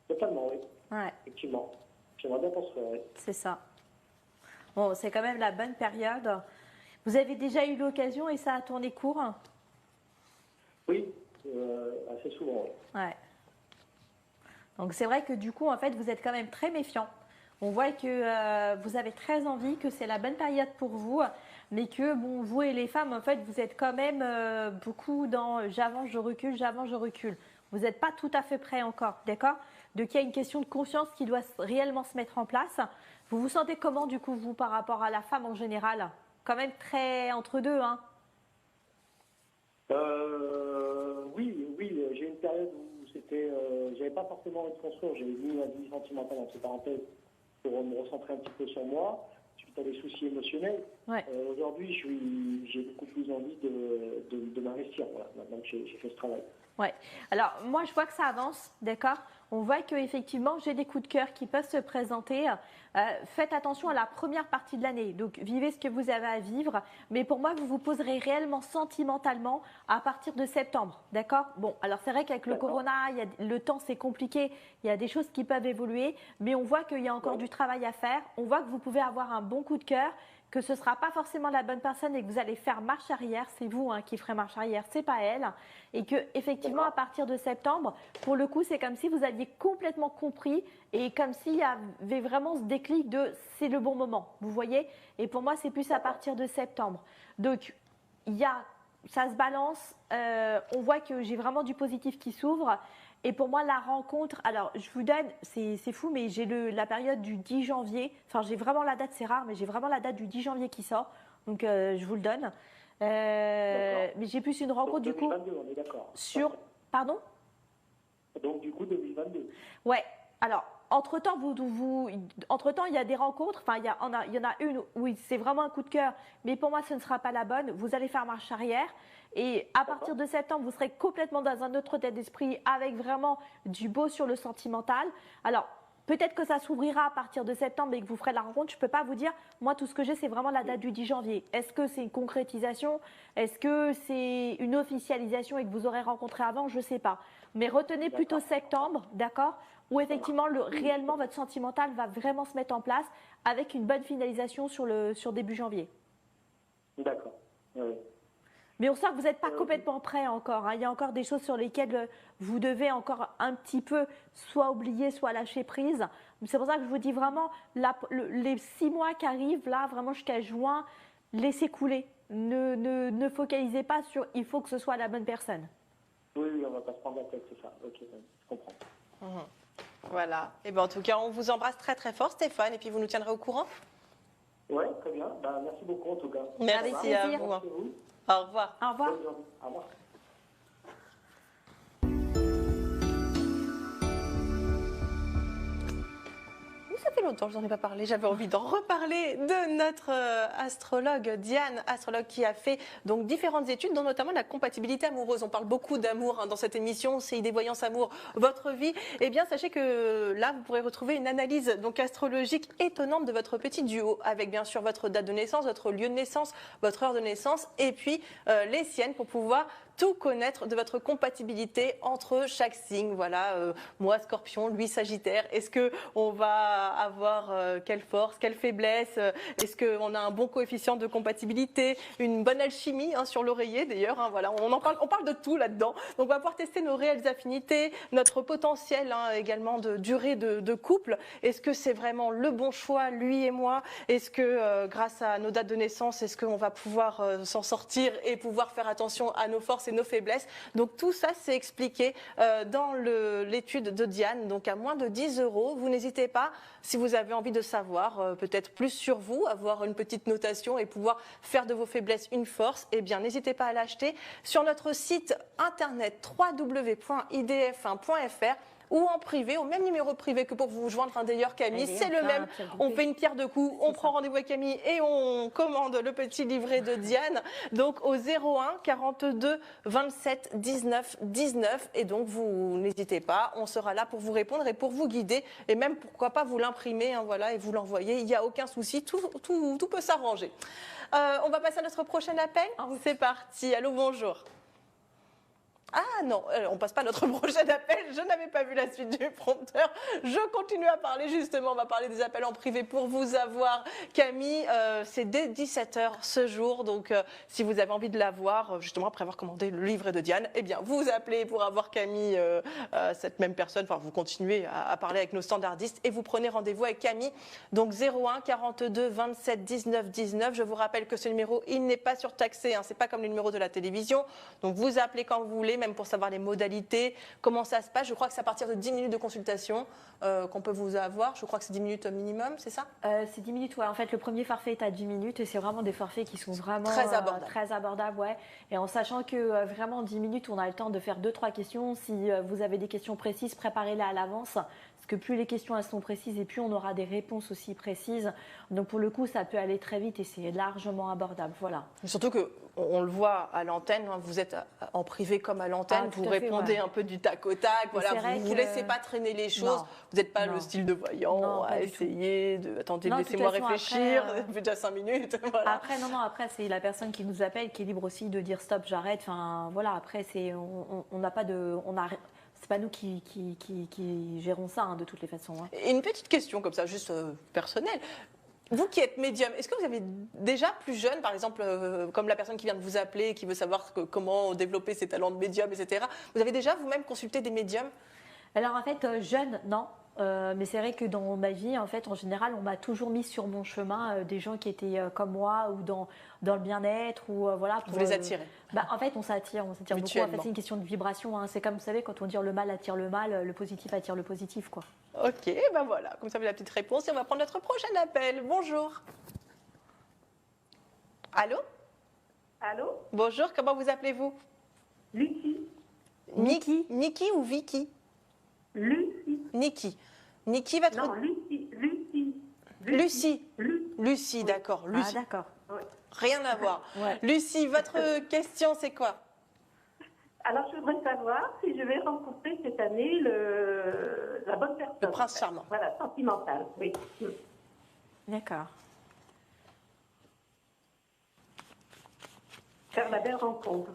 Totalement, oui. Ouais, Effectivement. J'aimerais bien construire, oui. c'est ça. Bon, c'est quand même la bonne période. Vous avez déjà eu l'occasion et ça a tourné court? Oui, assez souvent, oui. Ouais. Donc c'est vrai que du coup, en fait, vous êtes quand même très méfiant. On voit que vous avez très envie, que c'est la bonne période pour vous, mais que bon, vous et les femmes, en fait, vous êtes quand même beaucoup dans j'avance, je recule, j'avance, je recule. Vous n'êtes pas tout à fait prêt encore, d'accord? Donc il y a une question de confiance qui doit réellement se mettre en place. Vous vous sentez comment du coup, vous, par rapport à la femme en général? Quand même très entre deux, hein? Oui, j'ai eu une période où c'était, j'avais pas forcément envie de construire, j'avais mis ma vie sentimentale entre parenthèses pour me recentrer un petit peu sur moi, suite à des soucis émotionnels. Ouais. Aujourd'hui, j'ai beaucoup plus envie de m'investir, voilà, maintenant que j'ai fait ce travail. Ouais. Alors moi je vois que ça avance, d'accord. On voit que effectivement j'ai des coups de cœur qui peuvent se présenter. Faites attention à la première partie de l'année. Donc vivez ce que vous avez à vivre, mais pour moi vous vous poserez réellement sentimentalement à partir de septembre, d'accord. Bon, alors c'est vrai qu'avec le corona, le temps c'est compliqué. Il y a des choses qui peuvent évoluer, mais on voit qu'il y a encore du travail à faire. On voit que vous pouvez avoir un bon coup de cœur, que ce ne sera pas forcément la bonne personne et que vous allez faire marche arrière, c'est vous qui ferez marche arrière, c'est pas elle, et que effectivement à partir de septembre, pour le coup c'est comme si vous aviez complètement compris et comme s'il y avait vraiment ce déclic de c'est le bon moment, vous voyez. Et pour moi c'est plus à partir de septembre. Donc ça se balance, on voit que j'ai vraiment du positif qui s'ouvre. Et pour moi, la rencontre, alors je vous donne, c'est fou, mais j'ai la période du 10 janvier, enfin j'ai vraiment la date, c'est rare, mais j'ai vraiment la date du 10 janvier qui sort, donc je vous le donne. Mais j'ai plus une rencontre Donc, du coup 2022, on est d'accord. sur... Pardon? Donc du coup 2022. Ouais, alors entre-temps, entre-temps, il y a des rencontres, enfin il y en a une où c'est vraiment un coup de cœur, mais pour moi ce ne sera pas la bonne, vous allez faire marche arrière. Et à partir de septembre, vous serez complètement dans un autre état d'esprit avec vraiment du beau sur le sentimental. Alors, peut-être que ça s'ouvrira à partir de septembre et que vous ferez la rencontre. Je ne peux pas vous dire. Moi, tout ce que j'ai, c'est vraiment la date du 10 janvier. Est-ce que c'est une concrétisation? Est-ce que c'est une officialisation et que vous aurez rencontré avant? Je ne sais pas. Mais retenez plutôt septembre, d'accord? Où effectivement, réellement, votre sentimental va vraiment se mettre en place avec une bonne finalisation sur début janvier. D'accord. Oui. Mais on sent que vous n'êtes pas complètement prêt encore, hein. Il y a encore des choses sur lesquelles vous devez encore un petit peu soit oublier, soit lâcher prise. C'est pour ça que je vous dis vraiment, les 6 mois qui arrivent, là, vraiment jusqu'à juin, laissez couler. Ne focalisez pas sur « il faut que ce soit la bonne personne ». Oui, on ne va pas se prendre la tête, c'est ça. Ok, je comprends. Voilà. Et ben en tout cas, on vous embrasse très très fort, Stéphane, et puis vous nous tiendrez au courant. Oui, très bien. Merci beaucoup en tout cas. Merci à vous. Merci à vous. Au revoir. Au revoir. Bonne journée. Au revoir. Ça fait longtemps que je n'en ai pas parlé. J'avais envie d'en reparler de notre astrologue Diane, astrologue qui a fait donc différentes études, dont notamment la compatibilité amoureuse. On parle beaucoup d'amour dans cette émission, CID Voyance Amour, votre vie. Eh bien, sachez que là, vous pourrez retrouver une analyse donc astrologique étonnante de votre petit duo, avec bien sûr votre date de naissance, votre lieu de naissance, votre heure de naissance, et puis les siennes pour pouvoir tout connaître de votre compatibilité entre chaque signe. Voilà, moi Scorpion, lui Sagittaire. Est-ce que on va avoir quelle force, quelle faiblesse? Est-ce qu'on a un bon coefficient de compatibilité, une bonne alchimie sur l'oreiller d'ailleurs, voilà, on parle de tout là-dedans. Donc on va pouvoir tester nos réelles affinités, notre potentiel également de durée de couple. Est-ce que c'est vraiment le bon choix, lui et moi? Est-ce que grâce à nos dates de naissance, est-ce qu'on va pouvoir s'en sortir et pouvoir faire attention à nos forces et nos faiblesses. Donc tout ça, c'est expliqué dans l'étude de Diane, donc à moins de 10 €. Vous n'hésitez pas, si vous avez envie de savoir peut-être plus sur vous, avoir une petite notation et pouvoir faire de vos faiblesses une force, eh bien n'hésitez pas à l'acheter sur notre site internet www.idf1.fr ou en privé, au même numéro privé que pour vous joindre. D'ailleurs, Camille, Allez, c'est le même. On fait une pierre de coups, on prend rendez-vous avec Camille et on commande le petit livret de Diane. Donc au 01 42 27 19 19. Et donc vous n'hésitez pas, on sera là pour vous répondre et pour vous guider. Et même pourquoi pas vous l'imprimer, hein, voilà, et vous l'envoyer. Il n'y a aucun souci, tout peut s'arranger. On va passer à notre prochain appel. C'est parti. Allô, bonjour. Ah non, on passe pas à notre prochain appel. Je n'avais pas vu la suite du prompteur. Je continue à parler justement. On va parler des appels en privé pour vous avoir. Camille, c'est dès 17h ce jour. Donc, si vous avez envie de la voir, justement après avoir commandé le livret de Diane, eh bien, vous appelez pour avoir Camille, cette même personne. Enfin, vous continuez à parler avec nos standardistes et vous prenez rendez-vous avec Camille. Donc, 01 42 27 19 19. Je vous rappelle que ce numéro, il n'est pas surtaxé. Hein. C'est pas comme le numéro de la télévision. Donc, vous appelez quand vous voulez, même pour savoir les modalités, comment ça se passe. Je crois que c'est à partir de 10 minutes de consultation qu'on peut vous avoir. Je crois que c'est 10 minutes minimum, c'est ça? C'est 10 minutes, ouais. En fait, le premier forfait est à 10 minutes et c'est vraiment des forfaits qui sont vraiment très abordables. Ouais. Et en sachant que vraiment 10 minutes, on a le temps de faire 2-3 questions. Si vous avez des questions précises, préparez-les à l'avance. Parce que plus les questions elles sont précises et plus on aura des réponses aussi précises. Donc pour le coup, ça peut aller très vite et c'est largement abordable. Voilà. Surtout qu'on le voit à l'antenne, hein, vous êtes en privé comme à l'antenne, vous répondez un peu du tac au tac. Voilà, vous ne vous laissez pas traîner les choses. Non. Vous n'êtes pas le style de voyant à essayer de. Attendez, laissez-moi réfléchir. Ça fait déjà 5 minutes. Voilà. Après, après, c'est la personne qui nous appelle qui est libre aussi de dire stop, j'arrête. Enfin, voilà, après, on n'a pas de. C'est pas nous qui gérons ça, hein, de toutes les façons. Hein. Et une petite question comme ça, juste personnelle. Vous qui êtes médium, est-ce que vous avez déjà plus jeune, par exemple, comme la personne qui vient de vous appeler, qui veut savoir comment développer ses talents de médium, etc. Vous avez déjà vous-même consulté des médiums? Alors en fait, jeune, non. Mais c'est vrai que dans ma vie, en fait, en général, on m'a toujours mis sur mon chemin des gens qui étaient comme moi ou dans le bien-être ou voilà. Vous les attirez? En fait, on s'attire beaucoup. En fait, c'est une question de vibration. Hein. C'est comme vous savez, quand on dit le mal attire le mal, le positif attire le positif, quoi. Ok, ben voilà, comme ça vous avez la petite réponse et on va prendre notre prochain appel. Bonjour. Allô? Allô? Bonjour, comment vous appelez-vous? Lucie. Niki ou Vicky? Lucie. Niki, votre... Non, Lucie. Lucie, d'accord. Ah, d'accord. Oui. Rien à voir. Ouais. Lucie, votre question, c'est quoi? Alors, je voudrais savoir si je vais rencontrer cette année la bonne personne. Le prince charmant. Voilà, sentimental, oui. D'accord. Faire la belle rencontre.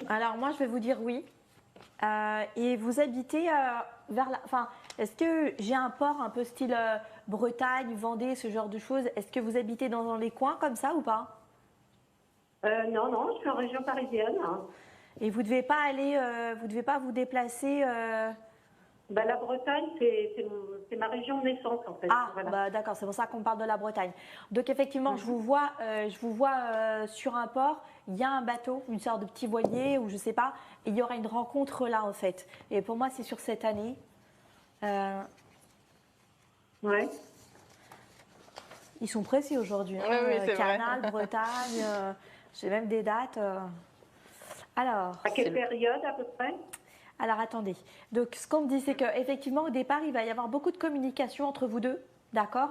Alors moi, je vais vous dire oui. Et vous habitez vers la... Enfin, est-ce que j'ai un port un peu style Bretagne, Vendée, ce genre de choses? Est-ce que vous habitez dans les coins comme ça ou pas? Non, je suis en région parisienne. Hein. Et vous devez pas aller, vous devez pas vous déplacer. La Bretagne, c'est ma région de naissance en fait. Ah, voilà. d'accord, c'est pour ça qu'on parle de la Bretagne. Donc effectivement, je vous vois sur un port. Il y a un bateau, une sorte de petit voilier ou je sais pas. Et il y aura une rencontre là en fait. Et pour moi, c'est sur cette année. Ouais. Ils sont précis aujourd'hui. Hein. Oui, c'est Canal, vrai. Bretagne. J'ai même des dates. Alors. À quelle période à peu près? Alors attendez. Donc ce qu'on me dit, c'est qu'effectivement au départ, il va y avoir beaucoup de communication entre vous deux, d'accord?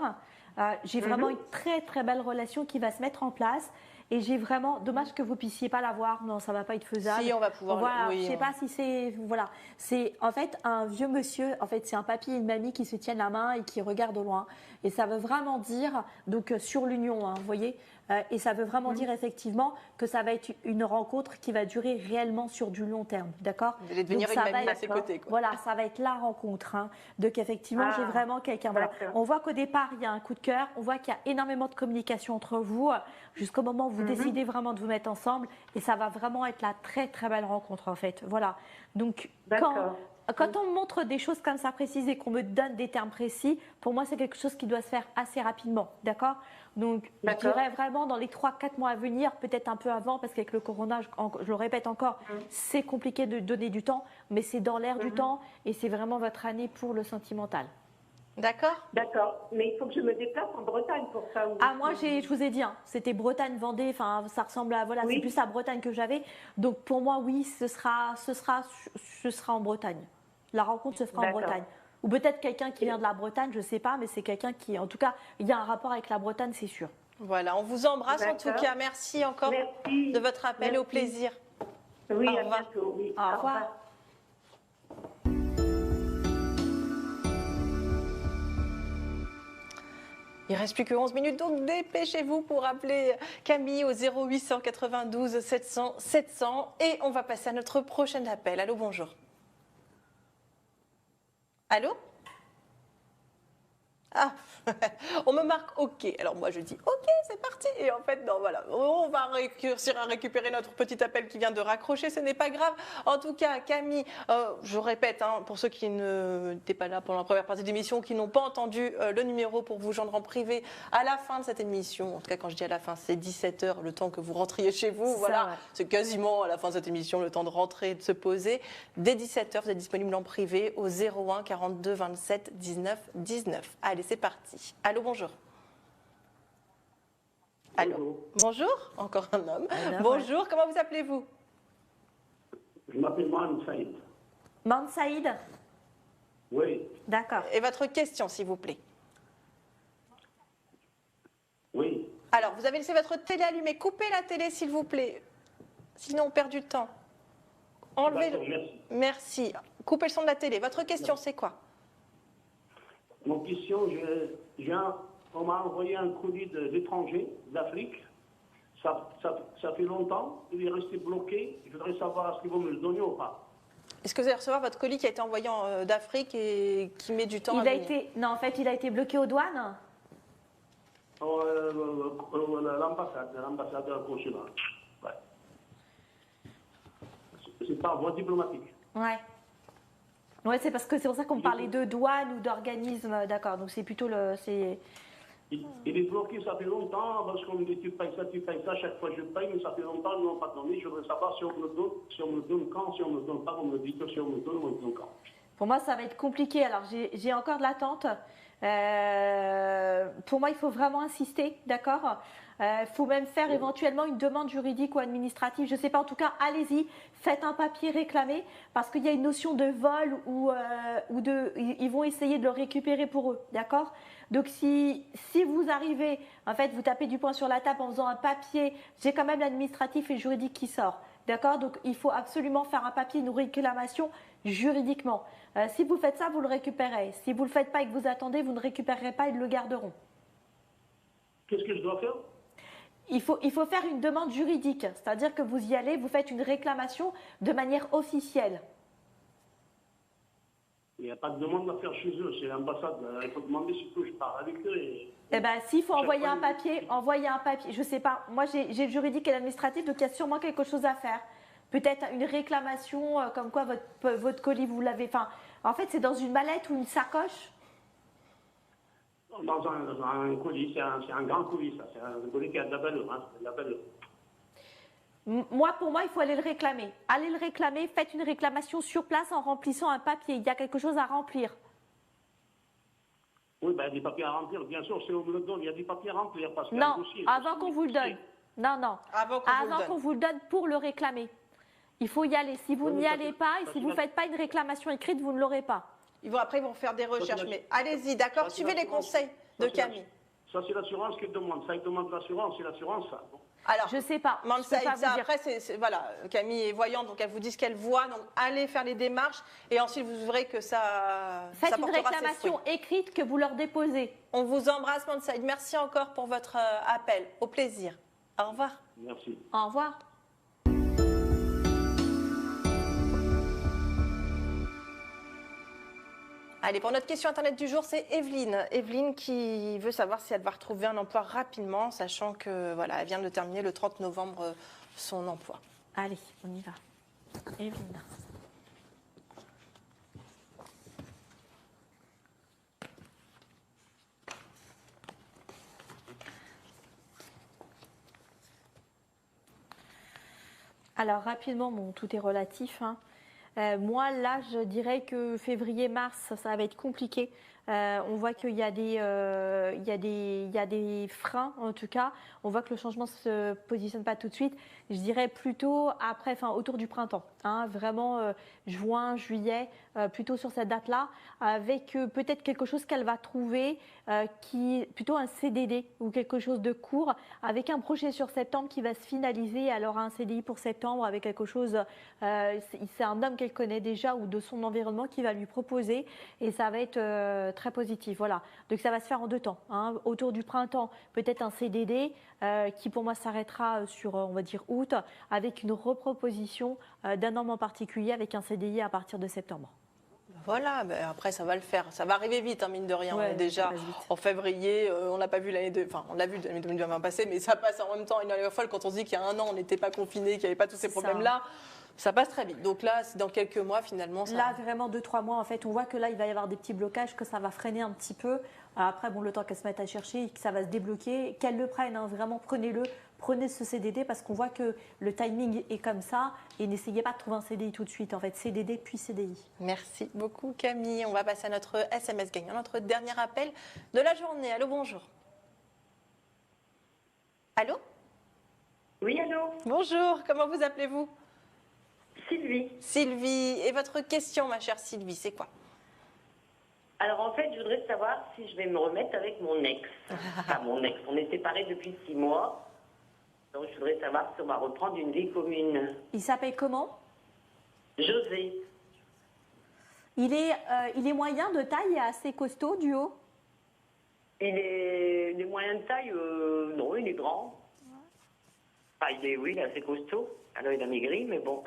J'ai vraiment une très très belle relation qui va se mettre en place. Et j'ai vraiment, dommage que vous puissiez pas la voir, non, ça va pas être faisable. Si, on va pouvoir. Voilà, oui, je sais pas si c'est, voilà, c'est en fait un vieux monsieur, en fait c'est un papy et une mamie qui se tiennent la main et qui regardent au loin. Et ça veut vraiment dire, donc sur l'union, hein, vous voyez, et ça veut vraiment dire effectivement que ça va être une rencontre qui va durer réellement sur du long terme, d'accord? Vous allez devenir Donc, une ça mamie va à ses être- côtés, quoi. Voilà, ça va être la rencontre. Hein. Donc effectivement, j'ai vraiment quelqu'un. Voilà. d'accord. On voit qu'au départ, il y a un coup de cœur. On voit qu'il y a énormément de communication entre vous jusqu'au moment où vous décidez vraiment de vous mettre ensemble. Et ça va vraiment être la très très belle rencontre en fait. Voilà. Donc D'accord. quand on me montre des choses comme ça précises et qu'on me donne des termes précis, pour moi, c'est quelque chose qui doit se faire assez rapidement, d'accord? Donc, je dirais vraiment dans les 3-4 mois à venir, peut-être un peu avant, parce qu'avec le corona, je le répète encore, c'est compliqué de donner du temps, mais c'est dans l'air du temps et c'est vraiment votre année pour le sentimental. D'accord. D'accord. Mais il faut que je me déplace en Bretagne pour ça. Ah, moi, je vous ai dit, hein, c'était Bretagne, Vendée, enfin, ça ressemble à, voilà, c'est plus la Bretagne que j'avais. Donc, pour moi, oui, ce sera en Bretagne. La rencontre se fera en Bretagne. Ou peut-être quelqu'un qui vient de la Bretagne, je ne sais pas, mais c'est quelqu'un qui, en tout cas, il y a un rapport avec la Bretagne, c'est sûr. Voilà, on vous embrasse en tout cas. Merci encore de votre appel et au plaisir. Oui, au à revoir. bientôt. Oui. Au revoir. Il ne reste plus que 11 minutes, donc dépêchez-vous pour appeler Camille au 0892 700 700 et on va passer à notre prochain appel. Allô, bonjour. Allô? Ah, on me marque OK. Alors moi je dis OK, c'est parti. Et en fait, non, voilà. On va réussir à récupérer notre petit appel qui vient de raccrocher. Ce n'est pas grave. En tout cas, Camille, je répète, hein, pour ceux qui n'étaient pas là pendant la première partie de l'émission, qui n'ont pas entendu le numéro pour vous joindre en privé à la fin de cette émission. En tout cas, quand je dis à la fin, c'est 17h, le temps que vous rentriez chez vous. Voilà, ouais. C'est quasiment à la fin de cette émission, le temps de rentrer et de se poser. Dès 17h, vous êtes disponible en privé au 01 42 27 19 19. Allez, c'est parti. Allô, bonjour. Allô. Bonjour, encore un homme. Bonjour, comment vous appelez-vous? Je m'appelle Mohamed Saïd. Mohamed Saïd? Oui. D'accord. Et votre question, s'il vous plaît? Oui. Alors, vous avez laissé votre télé allumée. Coupez la télé, s'il vous plaît. Sinon, on perd du temps. Enlevez. Merci. Merci. Coupez le son de la télé. Votre question, c'est quoi? Mon question, on m'a envoyé un colis d'étrangers, d'Afrique. Ça fait longtemps, il est resté bloqué. Je voudrais savoir est-ce qu'ils vont me le donner ou pas. Est-ce que vous allez recevoir votre colis qui a été envoyé d'Afrique et qui met du temps à venir? Non, en fait, il a été bloqué aux douanes. L'ambassadeur consulat. Ouais. C'est par voie diplomatique. Ouais. Ouais, c'est parce que c'est pour ça qu'on parlait de douane ou d'organisme, d'accord. Donc c'est plutôt le. Il est bloqué, ça fait longtemps, parce qu'on me dit tu payes ça, chaque fois je paye, mais ça fait longtemps, ils n'ont pas donné. Je voudrais savoir si on me le donne, si on me le donne quand, si on me le donne pas, on me dit que si on me le donne, on me le donne quand. Pour moi, ça va être compliqué. Alors j'ai encore de l'attente. Pour moi, il faut vraiment insister, d'accord. Il faut même faire éventuellement une demande juridique ou administrative. Je ne sais pas, en tout cas, allez-y, faites un papier réclamé parce qu'il y a une notion de vol ou ils vont essayer de le récupérer pour eux, d'accord. Donc si vous arrivez, en fait, vous tapez du poing sur la table en faisant un papier, j'ai quand même l'administratif et le juridique qui sort, d'accord. Donc il faut absolument faire un papier, une réclamation juridiquement. Si vous faites ça, vous le récupérez. Si vous ne le faites pas et que vous attendez, vous ne récupérerez pas, ils le garderont. Qu'est-ce que je dois faire? Il faut faire une demande juridique, c'est-à-dire que vous y allez, vous faites une réclamation de manière officielle. Il n'y a pas de demande à faire chez eux, c'est l'ambassade. Il faut demander si je parle avec eux. Eh bien, s'il faut envoyer un papier, je ne sais pas. Moi, j'ai le juridique et l'administratif, donc il y a sûrement quelque chose à faire. Peut-être une réclamation, comme quoi votre colis, vous l'avez. Enfin, en fait, c'est dans une mallette ou une sacoche. Dans un colis, c'est un grand colis, ça. C'est un colis qui a de la valeur. Hein, de la valeur. Pour moi, il faut aller le réclamer. Allez le réclamer, faites une réclamation sur place en remplissant un papier. Il y a quelque chose à remplir. Oui, ben, il y a des papiers à remplir. Bien sûr, si on me le donne, il y a des papiers à remplir. Parce qu'il y a non, un dossier, avant qu'on vous le donne. Non. Avant qu'on vous le donne pour le réclamer. Il faut y aller. Si vous n'y allez pas et si vous ne faites pas une réclamation écrite, vous ne l'aurez pas. Après, ils vont faire des recherches. Mais allez-y, d'accord, suivez les conseils de Camille. Ça, c'est l'assurance qui demande. Ça, il demande l'assurance, c'est l'assurance, ça. Bon. Alors, je ne sais pas. Après, voilà, Camille est voyante, donc elle vous dit ce qu'elle voit. Donc, allez faire les démarches et ensuite, vous verrez que ça. Faites une réclamation écrite que vous leur déposez. On vous embrasse, Mohamed Saïd. Merci encore pour votre appel. Au plaisir. Au revoir. Merci. Au revoir. Allez, pour notre question Internet du jour, c'est Evelyne. Evelyne qui veut savoir si elle va retrouver un emploi rapidement, sachant que voilà, elle vient de terminer le 30 novembre son emploi. Allez, on y va. Evelyne. Alors rapidement, bon, tout est relatif, hein. Moi, là, je dirais que février-mars, ça va être compliqué. On voit qu'il y a il y a des freins, en tout cas. On voit que le changement ne se positionne pas tout de suite. Je dirais plutôt après, enfin, autour du printemps, hein, vraiment juin, juillet, plutôt sur cette date-là, avec peut-être quelque chose qu'elle va trouver, plutôt un CDD ou quelque chose de court, avec un projet sur septembre qui va se finaliser. Alors un CDI pour septembre avec quelque chose, c'est un homme qu'elle connaît déjà ou de son environnement qui va lui proposer, et ça va être très positif. Voilà. Donc ça va se faire en deux temps, hein. Autour du printemps, peut-être un CDD qui pour moi s'arrêtera sur, on va dire, août, avec une reproposition d'un homme en particulier avec un CDI à partir de septembre. Voilà, ben après ça va le faire. Ça va arriver vite, hein, mine de rien. Ouais, On est déjà ça passe vite. en février, on n'a pas vu enfin on l'a vu l'année 2020 passer, mais ça passe en même temps une année folle quand on se dit qu'il y a un an on n'était pas confiné, qu'il n'y avait pas tous ces C'est ça. problèmes-là. Ça passe très vite. Donc là, c'est dans quelques mois finalement. Ça... Là, vraiment 2-3 mois, en fait, on voit que là, il va y avoir des petits blocages, que ça va freiner un petit peu. Après, bon, le temps qu'elle se mette à chercher, que ça va se débloquer, qu'elle le prenne, hein, vraiment prenez-le, prenez ce CDD parce qu'on voit que le timing est comme ça et n'essayez pas de trouver un CDI tout de suite. En fait, CDD puis CDI. Merci beaucoup Camille. On va passer à notre SMS gagnant, notre dernier appel de la journée. Allô, bonjour. Allô? Oui, allô, Bonjour, comment vous appelez-vous? Sylvie. Sylvie. Et votre question, ma chère Sylvie, c'est quoi? Alors en fait, je voudrais savoir si je vais me remettre avec mon ex. Enfin, mon ex, on est séparés depuis 6 mois. Donc je voudrais savoir si on va reprendre une vie commune. Il s'appelle comment? José, Il est moyen de taille et assez costaud du haut. il est moyen de taille, non, il est grand. Enfin, oui, il est assez costaud. Alors il a maigri, mais bon.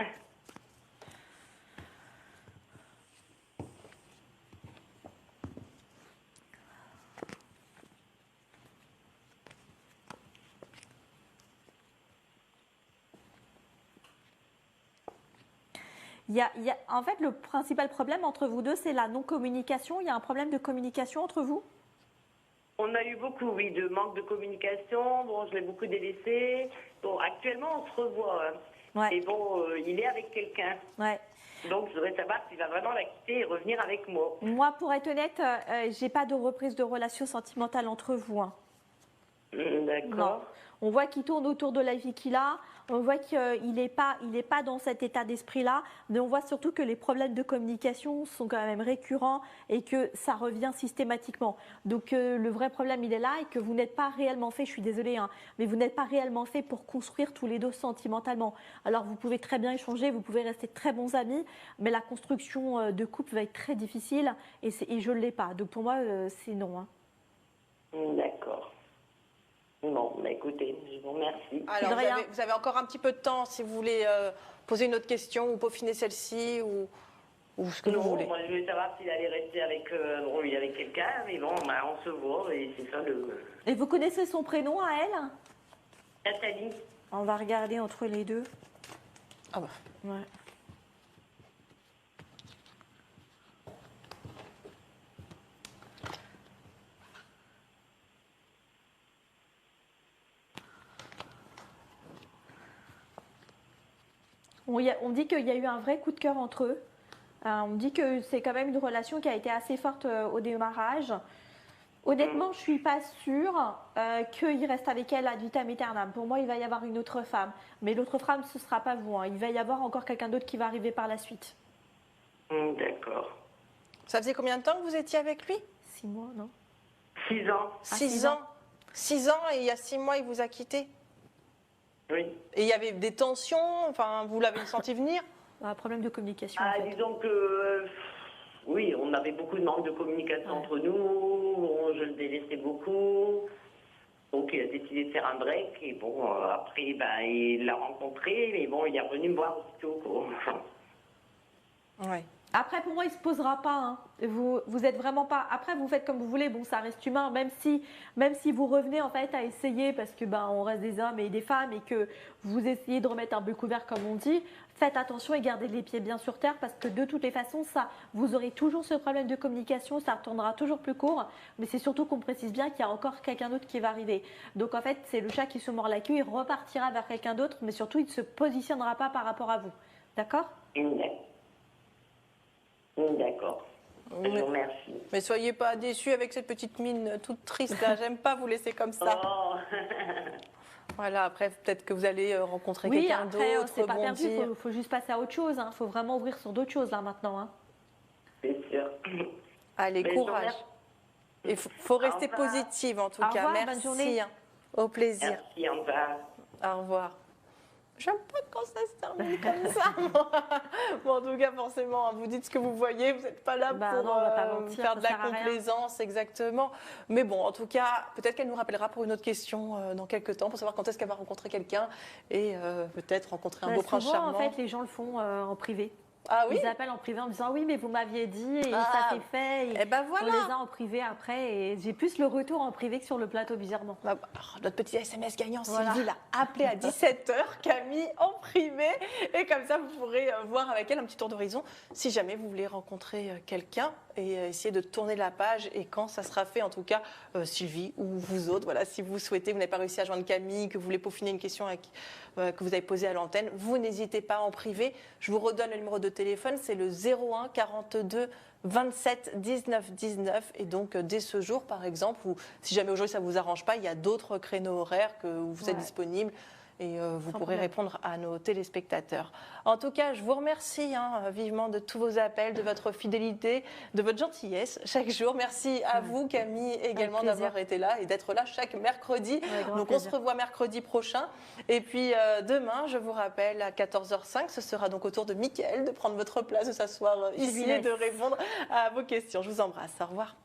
En fait, le principal problème entre vous deux, c'est la non-communication. Il y a un problème de communication entre vous? On a eu beaucoup, oui, de manque de communication. Bon, je l'ai beaucoup délaissé. Bon, actuellement, on se revoit. Hein. Ouais. Et bon, il est avec quelqu'un. Ouais. Donc, je voudrais savoir s'il va vraiment la quitter et revenir avec moi. Moi, pour être honnête, j'ai pas de reprise de relation sentimentale entre vous, hein. Non. D'accord. On voit qu'il tourne autour de la vie qu'il a. On voit qu'il n'est pas dans cet état d'esprit-là. Mais on voit surtout que les problèmes de communication sont quand même récurrents et que ça revient systématiquement. Donc le vrai problème, il est là et que vous n'êtes pas réellement fait, je suis désolée, hein, mais vous n'êtes pas réellement fait pour construire tous les deux sentimentalement. Alors vous pouvez très bien échanger, vous pouvez rester très bons amis, mais la construction de couple va être très difficile et je ne l'ai pas. Donc pour moi, c'est non, hein. D'accord. Bon, bah écoutez, je vous remercie. Alors, De rien. vous avez encore un petit peu de temps si vous voulez poser une autre question ou peaufiner celle-ci ou ce que vous voulez. Moi je voulais savoir s'il allait rester avec, bon, il est avec quelqu'un, mais bon, bah, on se voit et c'est ça le. Et vous connaissez son prénom à elle? Nathalie. On va regarder entre les deux. Ah bah. Ouais. On dit qu'il y a eu un vrai coup de cœur entre eux. On dit que c'est quand même une relation qui a été assez forte au démarrage. Honnêtement, je suis pas sûre qu'il reste avec elle ad vitam aeternam. Pour moi, il va y avoir une autre femme. Mais l'autre femme, ce ne sera pas vous, hein. Il va y avoir encore quelqu'un d'autre qui va arriver par la suite. D'accord. Ça faisait combien de temps que vous étiez avec lui? 6 mois, non? 6 ans. 6 ans. 6 ans et il y a 6 mois, il vous a quitté. Oui. Et il y avait des tensions, enfin, vous l'avez senti venir? Un problème de communication. en Ah, fait. disons que. Oui, on avait beaucoup de manque de communication Ouais. entre nous, je le délaissais beaucoup. Donc il a décidé de faire un break et bon, après ben, il l'a rencontré, mais bon, il est revenu me voir aussitôt, quoi. Oui. Après, pour moi, il ne se posera pas. Hein. Vous êtes vraiment pas. Après, vous faites comme vous voulez. Bon, ça reste humain. Même si vous revenez en fait à essayer, parce que on reste des hommes et des femmes, et que vous essayez de remettre un peu couvert, comme on dit, faites attention et gardez les pieds bien sur terre, parce que de toutes les façons, vous aurez toujours ce problème de communication. Ça retournera toujours plus court. Mais c'est surtout qu'on précise bien qu'il y a encore quelqu'un d'autre qui va arriver. Donc en fait, c'est le chat qui se mord la queue. Il repartira vers quelqu'un d'autre, mais surtout, il ne se positionnera pas par rapport à vous. D'accord ? D'accord. Je vous remercie. Mais soyez pas déçus avec cette petite mine toute triste. Là. J'aime pas vous laisser comme ça. Oh. Voilà, après, peut-être que vous allez rencontrer Oui, quelqu'un après, d'autre. c'est pas perdu. bondir. Il faut juste passer à autre chose. Il faut vraiment ouvrir sur d'autres choses là maintenant. Hein. C'est sûr. Allez, Mais je vous courage. remercie. Il faut rester revoir. positive en tout Au cas. revoir, bonne Merci. journée. Hein. Au plaisir. Merci, au revoir. Au revoir. J'aime pas quand ça se termine comme ça, moi. Bon, en tout cas, forcément, vous dites ce que vous voyez, vous n'êtes pas là pour non, on va pas mentir, faire ça de la sert à rien. complaisance, exactement. Mais bon, en tout cas, peut-être qu'elle nous rappellera pour une autre question dans quelques temps, pour savoir quand est-ce qu'elle va rencontrer quelqu'un et peut-être rencontrer un beau prince souvent, charmant. en fait, les gens le font en privé. Ah oui. Ils appellent en privé en me disant oui, mais vous m'aviez dit et Ah. ça s'est fait. Eh ben On voilà. les a en privé après et j'ai plus le retour en privé que sur le plateau, bizarrement. Notre petit SMS gagnant, Voilà. Sylvie l'a appelé à 17h, Camille en privé. Et comme ça, vous pourrez voir avec elle un petit tour d'horizon si jamais vous voulez rencontrer quelqu'un et essayer de tourner la page. Et quand ça sera fait, en tout cas, Sylvie ou vous autres, voilà, si vous souhaitez, vous n'avez pas réussi à joindre Camille, que vous voulez peaufiner une question que vous avez posée à l'antenne, vous n'hésitez pas en privé. Je vous redonne le numéro de téléphone, c'est le 01 42 27 19 19. Et donc, dès ce jour, par exemple, ou si jamais aujourd'hui ça ne vous arrange pas, il y a d'autres créneaux horaires que vous êtes disponibles. Et vous Sans pourrez problème. répondre à nos téléspectateurs. En tout cas, je vous remercie vivement de tous vos appels, de votre fidélité, de votre gentillesse chaque jour. Merci à vous, Camille, également plaisir. d'avoir été là et d'être là chaque mercredi. Avec grand Donc plaisir. on se revoit mercredi prochain. Et puis demain, je vous rappelle, à 14h05, ce sera donc au tour de Mickaël de prendre votre place, de s'asseoir ici et de répondre à vos questions. Je vous embrasse. Au revoir.